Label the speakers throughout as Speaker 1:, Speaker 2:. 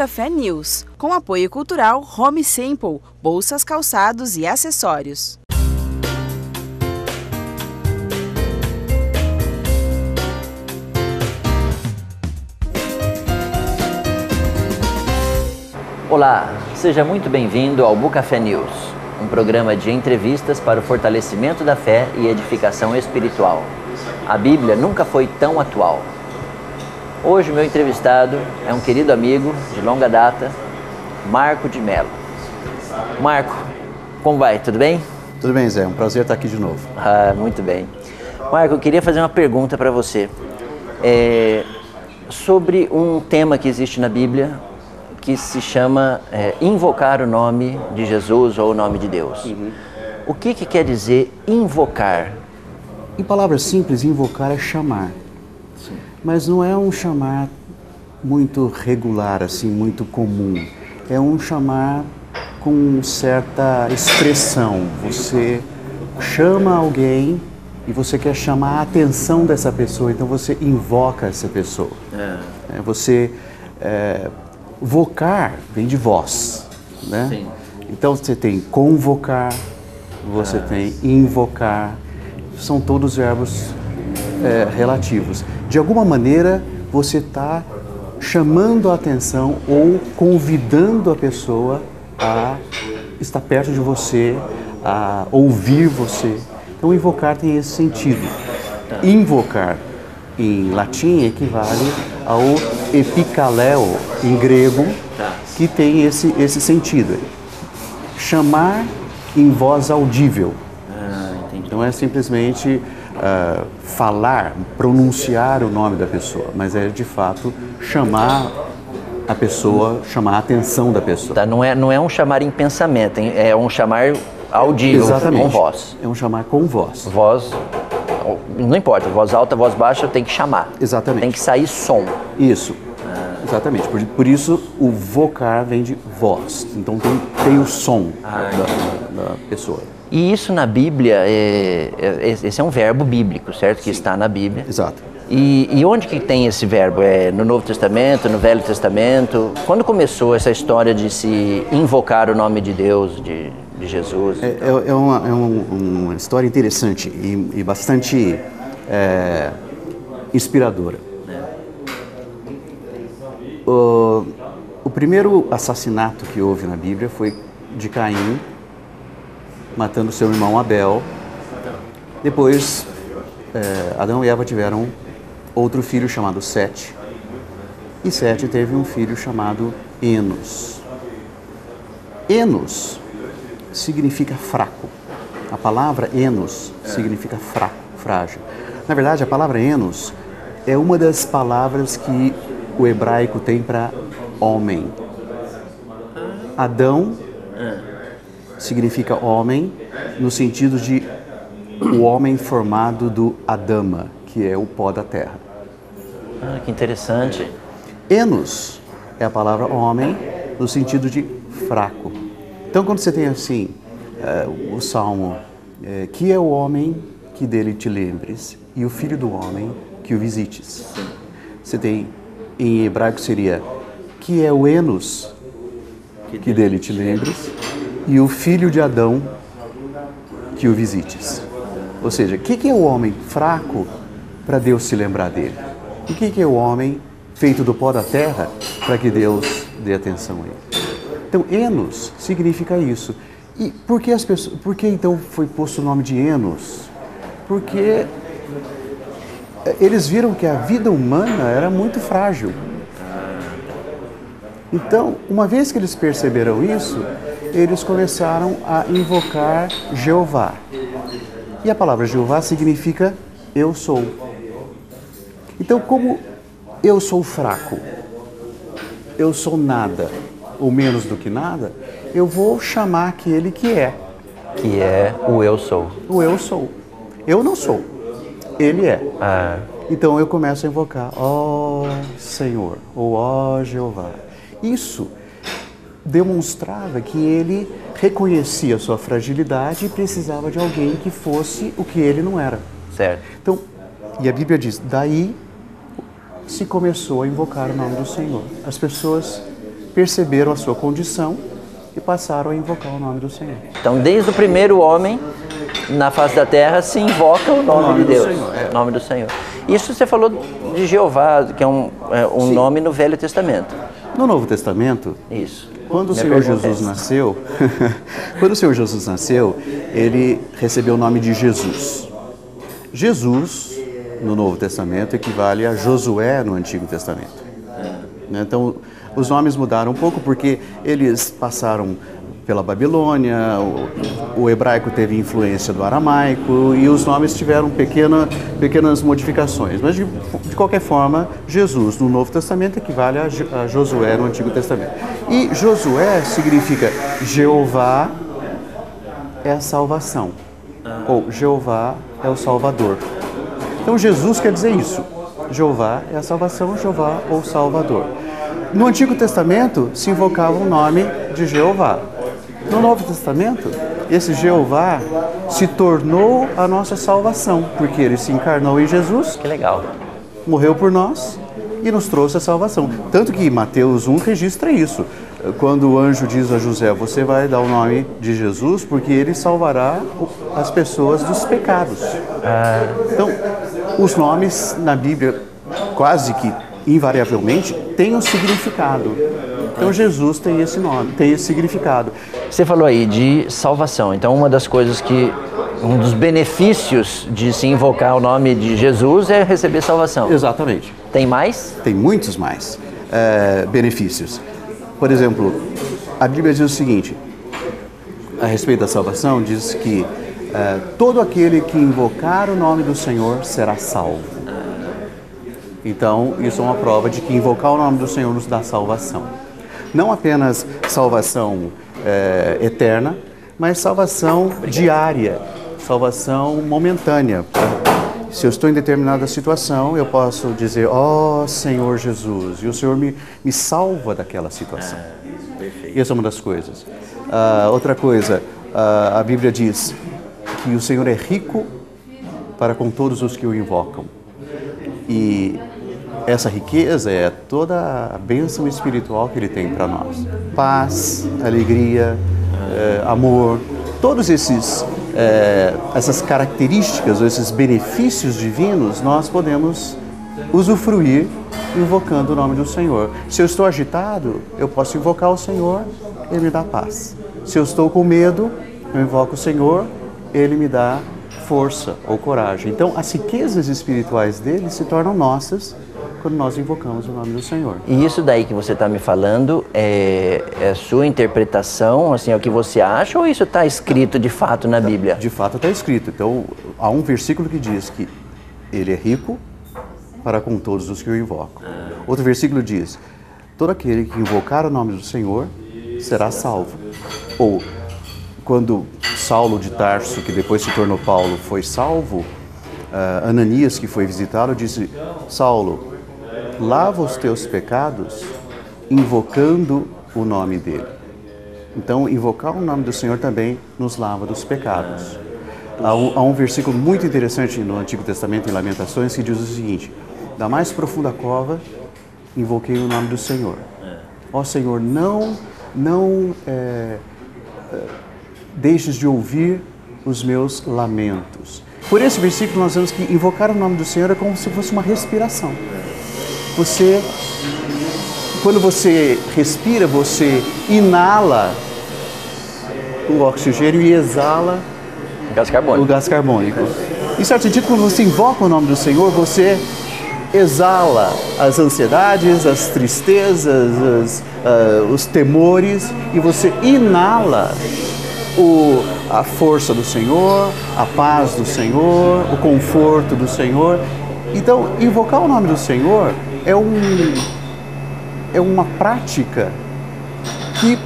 Speaker 1: Bucafé News, com apoio cultural Home Simple, bolsas, calçados e acessórios.
Speaker 2: Olá, seja muito bem-vindo ao Bucafé News, um programa de entrevistas para o fortalecimento da fé e edificação espiritual. A Bíblia nunca foi tão atual. Hoje o meu entrevistado é um querido amigo de longa data, Marco de Mello. Marco, como vai? Tudo bem?
Speaker 3: Tudo bem, Zé. É um prazer estar aqui de novo.
Speaker 2: Muito bem. Marco, eu queria fazer uma pergunta para você. Sobre um tema que existe na Bíblia que se chama invocar o nome de Jesus ou o nome de Deus. O que quer dizer invocar?
Speaker 3: Em palavras simples, invocar é chamar. Sim. Mas não é um chamar muito regular, assim, muito comum. É um chamar com certa expressão. Você chama alguém e você quer chamar a atenção dessa pessoa, então você invoca essa pessoa. Vocar vem de voz, né? Sim. Então você tem convocar, você tem invocar, são todos verbos relativos. De alguma maneira você está chamando a atenção ou convidando a pessoa a estar perto de você, a ouvir você. Então invocar tem esse sentido. Invocar em latim equivale ao epikaleo em grego, que tem esse sentido. Chamar em voz audível. Não é simplesmente falar, pronunciar o nome da pessoa, mas é de fato chamar a pessoa, chamar a atenção da pessoa.
Speaker 2: Tá, não é um chamar em pensamento, é um chamar audível. Exatamente. Com voz.
Speaker 3: É um chamar com voz.
Speaker 2: Voz, não importa, voz alta, voz baixa, tem que chamar.
Speaker 3: Exatamente.
Speaker 2: Tem que sair som.
Speaker 3: Isso. Exatamente. Por isso o vocar vem de voz. Então tem o som da pessoa.
Speaker 2: E isso na Bíblia, esse é um verbo bíblico, certo? Que está na Bíblia.
Speaker 3: Exato.
Speaker 2: E onde que tem esse verbo? É no Novo Testamento, no Velho Testamento? Quando começou essa história de se invocar o nome de Deus, de Jesus?
Speaker 3: É uma história interessante e bastante inspiradora. O primeiro assassinato que houve na Bíblia foi de Caim, matando seu irmão Abel. Depois, Adão e Eva tiveram outro filho chamado Sete. E Sete teve um filho chamado Enos. Enos significa fraco. A palavra Enos significa fraco, frágil. Na verdade, a palavra Enos é uma das palavras que o hebraico tem para homem. Adão significa homem no sentido de o homem formado do Adama, que é o pó da terra.
Speaker 2: Que interessante.
Speaker 3: Enos é a palavra homem no sentido de fraco. Então, quando você tem assim, o Salmo, que é o homem que dele te lembres, e o filho do homem que o visites. Você tem, em hebraico seria, que é o Enos que dele te lembres, e o filho de Adão que o visites. Ou seja, o que é o homem fraco para Deus se lembrar dele? E o que é o homem feito do pó da terra para que Deus dê atenção a ele? Então, Enos significa isso. E por que então foi posto o nome de Enos? Porque eles viram que a vida humana era muito frágil. Então, uma vez que eles perceberam isso, eles começaram a invocar Jeová. E a palavra Jeová significa eu sou. Então, como eu sou fraco, eu sou nada, ou menos do que nada, eu vou chamar aquele que é.
Speaker 2: Que é o eu sou.
Speaker 3: O eu sou. Eu não sou. Ele é. Então eu começo a invocar, ó Senhor, ou ó Jeová. Isso demonstrava que ele reconhecia a sua fragilidade e precisava de alguém que fosse o que ele não era.
Speaker 2: Certo.
Speaker 3: Então, e a Bíblia diz, daí se começou a invocar o nome do Senhor. As pessoas perceberam a sua condição e passaram a invocar o nome do Senhor.
Speaker 2: Então, desde o primeiro homem na face da terra se invoca o nome de Deus, o nome do Senhor. Isso você falou de Jeová, que é um nome no Velho Testamento.
Speaker 3: No Novo Testamento,
Speaker 2: Isso.
Speaker 3: quando o Senhor Jesus nasceu, ele recebeu o nome de Jesus. Jesus, no Novo Testamento, equivale a Josué no Antigo Testamento. Então, os nomes mudaram um pouco porque eles passaram pela Babilônia, o hebraico teve influência do aramaico e os nomes tiveram pequenas modificações. Mas, de qualquer forma, Jesus no Novo Testamento equivale a Josué no Antigo Testamento. E Josué significa Jeová é a salvação, ou Jeová é o Salvador. Então, Jesus quer dizer isso. Jeová é a salvação, Jeová ou Salvador. No Antigo Testamento se invocava o nome de Jeová. No Novo Testamento, esse Jeová se tornou a nossa salvação, porque ele se encarnou em Jesus.
Speaker 2: Que legal.
Speaker 3: Morreu por nós e nos trouxe a salvação. Tanto que Mateus 1 registra isso. Quando o anjo diz a José, você vai dar o nome de Jesus porque ele salvará as pessoas dos pecados. Então, os nomes na Bíblia, quase que invariavelmente, têm um significado. Então, Jesus tem esse nome, tem esse significado.
Speaker 2: Você falou aí de salvação. Então, um dos benefícios de se invocar o nome de Jesus é receber salvação.
Speaker 3: Exatamente.
Speaker 2: Tem mais?
Speaker 3: Tem muitos mais benefícios. Por exemplo, a Bíblia diz o seguinte, a respeito da salvação, diz que todo aquele que invocar o nome do Senhor será salvo. Então, isso é uma prova de que invocar o nome do Senhor nos dá salvação. Não apenas salvação eterna, mas salvação diária, salvação momentânea. Se eu estou em determinada situação, eu posso dizer, ó Senhor Jesus, e o Senhor me salva daquela situação. Perfeito. Essa é uma das coisas. Outra coisa, a Bíblia diz que o Senhor é rico para com todos os que o invocam. E essa riqueza é toda a bênção espiritual que Ele tem para nós. Paz, alegria, amor, todos essas características, esses benefícios divinos, nós podemos usufruir invocando o nome do Senhor. Se eu estou agitado, eu posso invocar o Senhor, Ele me dá paz. Se eu estou com medo, eu invoco o Senhor, Ele me dá força ou coragem. Então, as riquezas espirituais dele se tornam nossas quando nós invocamos o nome do Senhor.
Speaker 2: E isso daí que você está me falando é sua interpretação, assim, é o que você acha, ou isso está escrito de fato na Bíblia?
Speaker 3: De fato está escrito. Então, há um versículo que diz que ele é rico para com todos os que o invocam. Outro versículo diz, todo aquele que invocar o nome do Senhor será salvo. Ou, quando Saulo de Tarso, que depois se tornou Paulo, foi salvo, Ananias, que foi visitá-lo, disse, Saulo, lava os teus pecados invocando o nome dele. Então, invocar o nome do Senhor também nos lava dos pecados. Há um versículo muito interessante no Antigo Testamento, em Lamentações, que diz o seguinte, da mais profunda cova, invoquei o nome do Senhor. Ó Senhor, não deixes de ouvir os meus lamentos. Por esse versículo nós vemos que invocar o nome do Senhor é como se fosse uma respiração. Quando você respira, você inala o oxigênio e exala o gás carbônico. Em certo sentido, quando você invoca o nome do Senhor, você exala as ansiedades, as tristezas, os temores, e você inala a força do Senhor, a paz do Senhor, o conforto do Senhor. Então, invocar o nome do Senhor é uma prática que,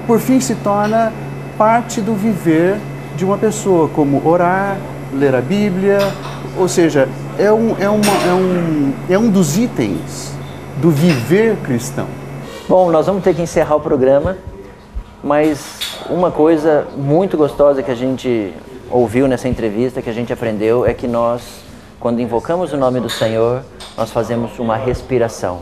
Speaker 3: por fim, se torna parte do viver de uma pessoa, como orar, ler a Bíblia, ou seja, é um dos itens do viver cristão.
Speaker 2: Bom, nós vamos ter que encerrar o programa, mas uma coisa muito gostosa que a gente ouviu nessa entrevista, que a gente aprendeu, é que nós, quando invocamos o nome do Senhor, nós fazemos uma respiração.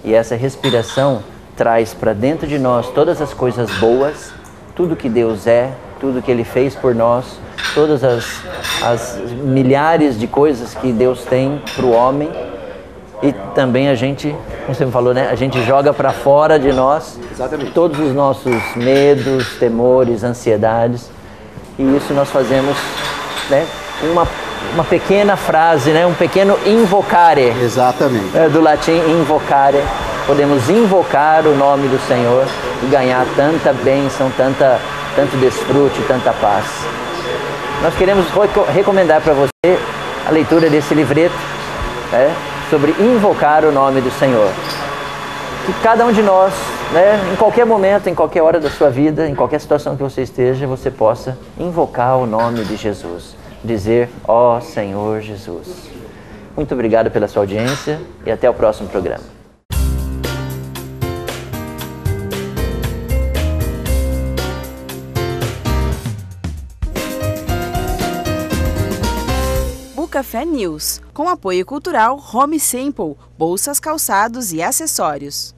Speaker 2: E essa respiração traz para dentro de nós todas as coisas boas, tudo que Deus é, tudo que Ele fez por nós, todas as milhares de coisas que Deus tem para o homem. E também a gente, como você me falou, né? A gente joga para fora de nós todos os nossos medos, temores, ansiedades. E isso nós fazemos, né? Uma pequena frase, né? Um pequeno invocare.
Speaker 3: Exatamente.
Speaker 2: Do latim invocare. Podemos invocar o nome do Senhor e ganhar tanta bênção, tanto desfrute, tanta paz. Nós queremos recomendar para você a leitura desse livreto, né? Sobre invocar o nome do Senhor. Que cada um de nós, né, em qualquer momento, em qualquer hora da sua vida, em qualquer situação que você esteja, você possa invocar o nome de Jesus. Dizer, ó Senhor Jesus. Muito obrigado pela sua audiência e até o próximo programa.
Speaker 1: Café News, com apoio cultural Home Simple, bolsas, calçados e acessórios.